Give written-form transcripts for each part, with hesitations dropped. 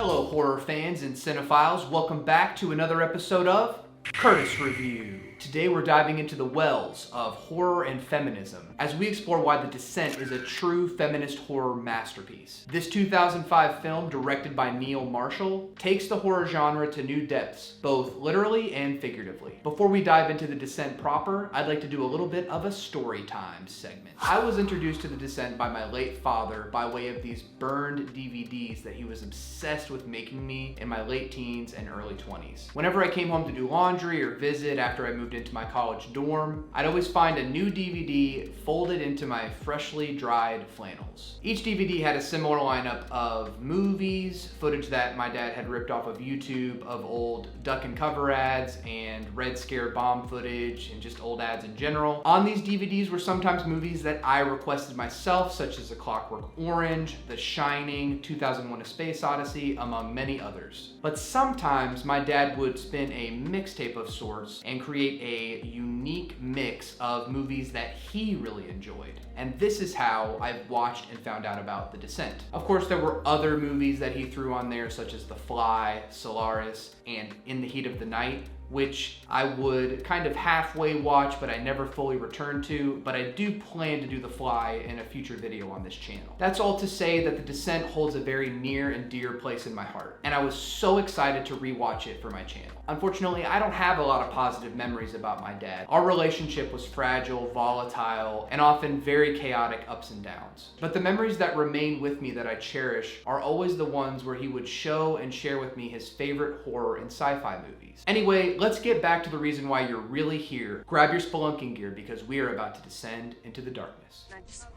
Hello horror fans and cinephiles, welcome back to another episode of Curtis Review. Today we're diving into the wells of horror and feminism as we explore why The Descent is a true feminist horror masterpiece. This 2005 film, directed by Neil Marshall, takes the horror genre to new depths, both literally and figuratively. Before we dive into The Descent proper, I'd like to do a little bit of a story time segment. I was introduced to The Descent by my late father by way of these burned DVDs that he was obsessed with making me in my late teens and early 20s. Whenever I came home to do laundry or visit after I moved into my college dorm, I'd always find a new DVD folded into my freshly dried flannels. Each DVD had a similar lineup of movies, footage that my dad had ripped off of YouTube of old duck and cover ads and Red Scare bomb footage and just old ads in general. On these DVDs were sometimes movies that I requested myself, such as A Clockwork Orange, The Shining, 2001: A Space Odyssey, among many others. But sometimes my dad would spin a mixtape of sorts and create a unique mix of movies that he really enjoyed. And this is how I've watched and found out about The Descent. Of course, there were other movies that he threw on there, such as The Fly, Solaris, and In the Heat of the Night, which I would kind of halfway watch, but I never fully returned to, but I do plan to do The Fly in a future video on this channel. That's all to say that The Descent holds a very near and dear place in my heart, and I was so excited to rewatch it for my channel. Unfortunately, I don't have a lot of positive memories about my dad. Our relationship was fragile, volatile, and often very chaotic ups and downs. But the memories that remain with me that I cherish are always the ones where he would show and share with me his favorite horror and sci-fi movies. Anyway, let's get back to the reason why you're really here. Grab your spelunking gear because we are about to descend into the darkness.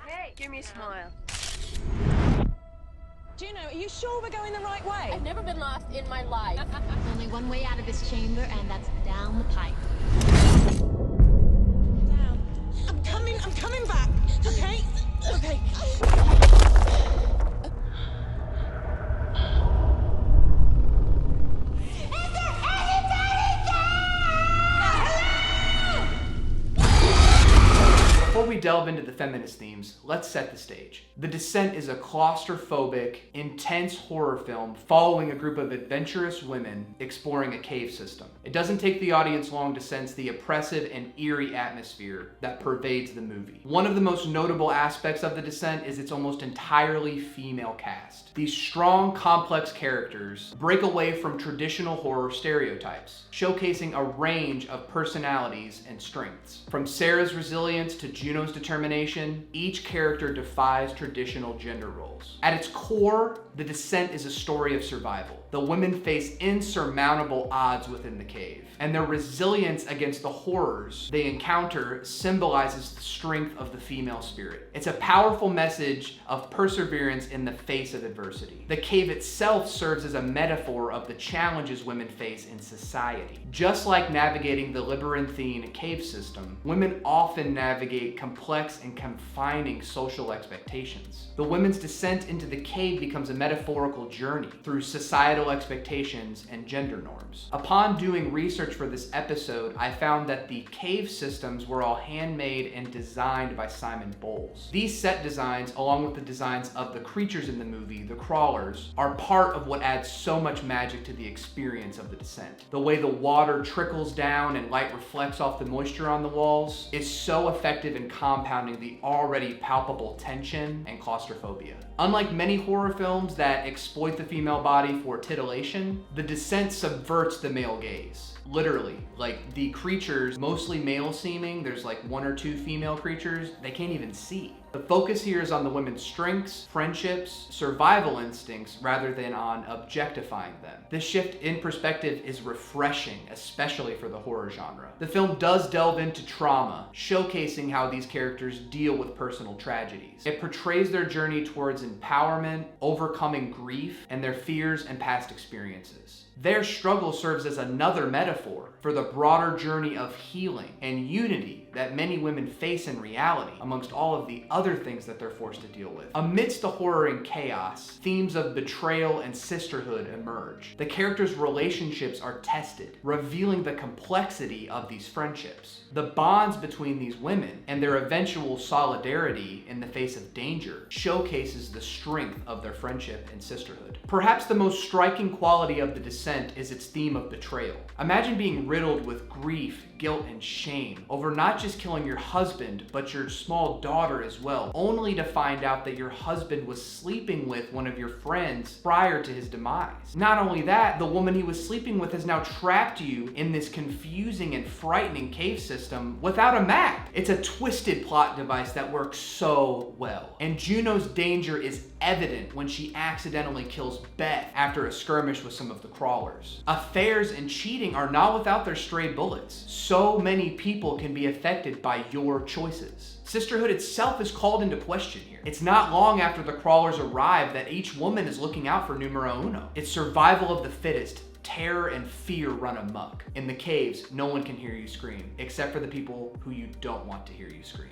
Hey, give me a smile. Juno, are you sure we're going the right way? I've never been lost in my life. There's only one way out of this chamber, and that's down the pipe. Down. I'm coming back. Okay? Okay. Before we delve into the feminist themes, let's set the stage. The Descent is a claustrophobic, intense horror film following a group of adventurous women exploring a cave system. It doesn't take the audience long to sense the oppressive and eerie atmosphere that pervades the movie. One of the most notable aspects of The Descent is its almost entirely female cast. These strong, complex characters break away from traditional horror stereotypes, showcasing a range of personalities and strengths. From Sarah's resilience to Juno's determination, each character defies traditional gender roles. At its core, The Descent is a story of survival. The women face insurmountable odds within the cave, and their resilience against the horrors they encounter symbolizes the strength of the female spirit. It's a powerful message of perseverance in the face of adversity. The cave itself serves as a metaphor of the challenges women face in society. Just like navigating the labyrinthine cave system, women often navigate complex and confining social expectations. The women's descent into the cave becomes a metaphorical journey through societal expectations and gender norms. Upon doing research for this episode, I found that the cave systems were all handmade and designed by Simon Bowles. These set designs, along with the designs of the creatures in the movie, the crawlers, are part of what adds so much magic to the experience of The Descent. The way the water trickles down and light reflects off the moisture on the walls is so effective in compounding the already palpable tension and claustrophobia. Unlike many horror films that exploit the female body for titillation, The Descent subverts the male gaze. Literally, like the creatures, mostly male seeming, there's like one or two female creatures, they can't even see. The focus here is on the women's strengths, friendships, survival instincts, rather than on objectifying them. This shift in perspective is refreshing, especially for the horror genre. The film does delve into trauma, showcasing how these characters deal with personal tragedies. It portrays their journey towards empowerment, overcoming grief, and their fears and past experiences. Their struggle serves as another metaphor for the broader journey of healing and unity that many women face in reality, amongst all of the other things that they're forced to deal with. Amidst the horror and chaos, themes of betrayal and sisterhood emerge. The characters' relationships are tested, revealing the complexity of these friendships. The bonds between these women and their eventual solidarity in the face of danger showcases the strength of their friendship and sisterhood. Perhaps the most striking quality of The Descent is its theme of betrayal. Imagine being riddled with grief, guilt, and shame over not just killing your husband, but your small daughter as well, only to find out that your husband was sleeping with one of your friends prior to his demise. Not only that, the woman he was sleeping with has now trapped you in this confusing and frightening cave system without a map. It's a twisted plot device that works so well. And Juno's danger is evident when she accidentally kills Beth after a skirmish with some of the crawlers. Affairs and cheating are not without their stray bullets. So many people can be affected by your choices. Sisterhood itself is called into question here. It's not long after the crawlers arrive that each woman is looking out for numero uno. It's survival of the fittest. Terror and fear run amok. In the caves, no one can hear you scream, except for the people who you don't want to hear you scream.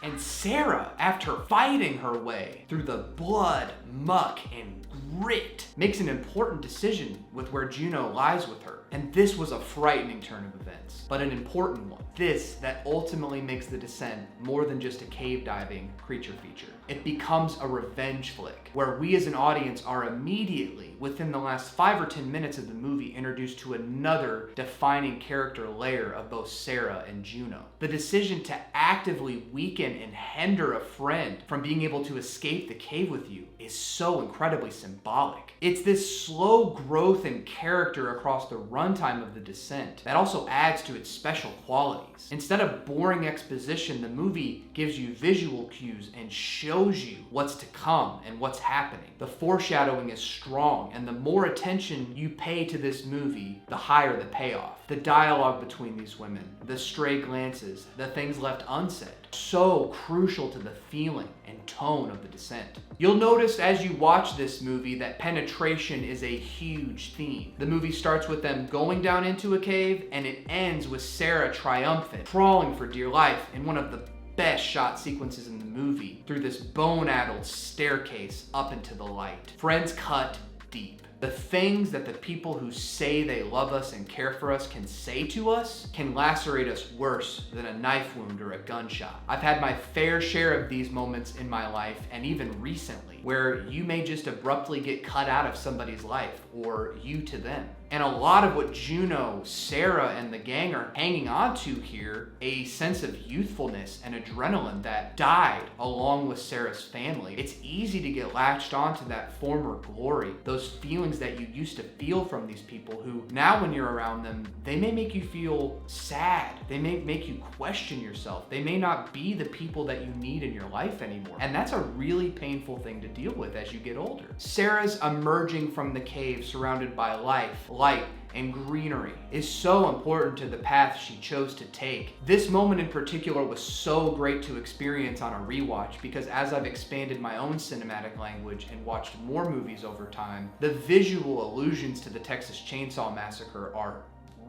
And Sarah, after fighting her way through the blood, muck, and grit, makes an important decision with where Juno lies with her. And this was a frightening turn of events, but an important one. This that ultimately makes The Descent more than just a cave diving creature feature. It becomes a revenge flick, where we as an audience are immediately, within the last 5 or 10 minutes of the movie, introduced to another defining character layer of both Sarah and Juno. The decision to actively weaken and hinder a friend from being able to escape the cave with you is so incredibly symbolic. It's this slow growth in character across the runtime of The Descent that also adds to its special qualities. Instead of boring exposition, the movie gives you visual cues and shows you what's to come and what's happening. The foreshadowing is strong, and the more attention you pay to this movie, the higher the payoff. The dialogue between these women, the stray glances, the things left unsaid, so crucial to the feeling and tone of The Descent. You'll notice as you watch this movie that penetration is a huge theme. The movie starts with them going down into a cave, and it ends with Sarah triumphant, crawling for dear life in one of the best shot sequences in the movie through this bone-addled staircase up into the light. Friends cut deep. The things that the people who say they love us and care for us can say to us can lacerate us worse than a knife wound or a gunshot. I've had my fair share of these moments in my life, and even recently, where you may just abruptly get cut out of somebody's life, or you to them. And a lot of what Juno, Sarah, and the gang are hanging on to here, a sense of youthfulness and adrenaline that died along with Sarah's family. It's easy to get latched onto that former glory, those feelings that you used to feel from these people who, now when you're around them, they may make you feel sad. They may make you question yourself. They may not be the people that you need in your life anymore. And that's a really painful thing to deal with as you get older. Sarah's emerging from the cave surrounded by life, light, and greenery is so important to the path she chose to take. This moment in particular was so great to experience on a rewatch because as I've expanded my own cinematic language and watched more movies over time, the visual allusions to the Texas Chainsaw Massacre are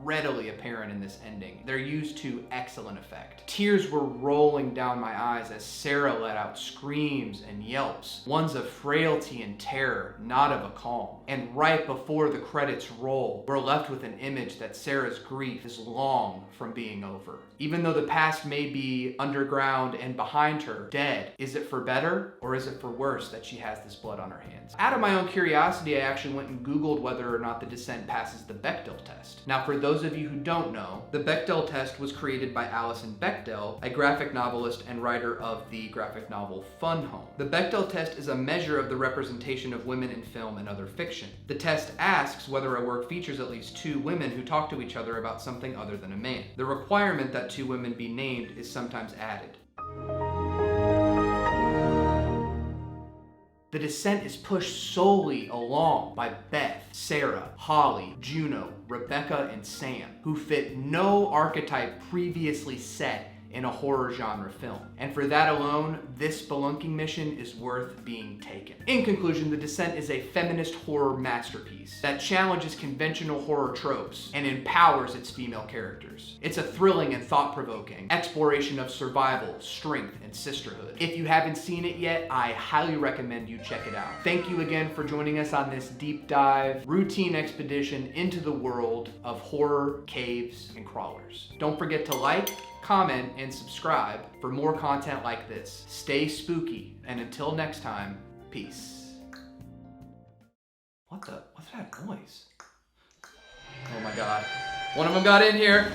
readily apparent in this ending. They're used to excellent effect. Tears were rolling down my eyes as Sarah let out screams and yelps, ones of frailty and terror, not of a calm. And right before the credits roll, we're left with an image that Sarah's grief is long from being over. Even though the past may be underground and behind her, dead, is it for better or is it for worse that she has this blood on her hands? Out of my own curiosity, I actually went and Googled whether or not The Descent passes the Bechdel test. Now, for those of you who don't know, the Bechdel test was created by Alison Bechdel, a graphic novelist and writer of the graphic novel Fun Home. The Bechdel test is a measure of the representation of women in film and other fiction. The test asks whether a work features at least 2 women who talk to each other about something other than a man. The requirement that 2 women be named is sometimes added. The Descent is pushed solely along by Beth, Sarah, Holly, Juno, Rebecca, and Sam, who fit no archetype previously set in a horror genre film. And for that alone, this spelunking mission is worth being taken. In conclusion, The Descent is a feminist horror masterpiece that challenges conventional horror tropes and empowers its female characters. It's a thrilling and thought-provoking exploration of survival, strength, and sisterhood. If you haven't seen it yet, I highly recommend you check it out. Thank you again for joining us on this deep dive, routine expedition into the world of horror, caves, and crawlers. Don't forget to like, comment, and subscribe for more content like this. Stay spooky, and until next time, peace. What's that noise? Oh my God. One of them got in here.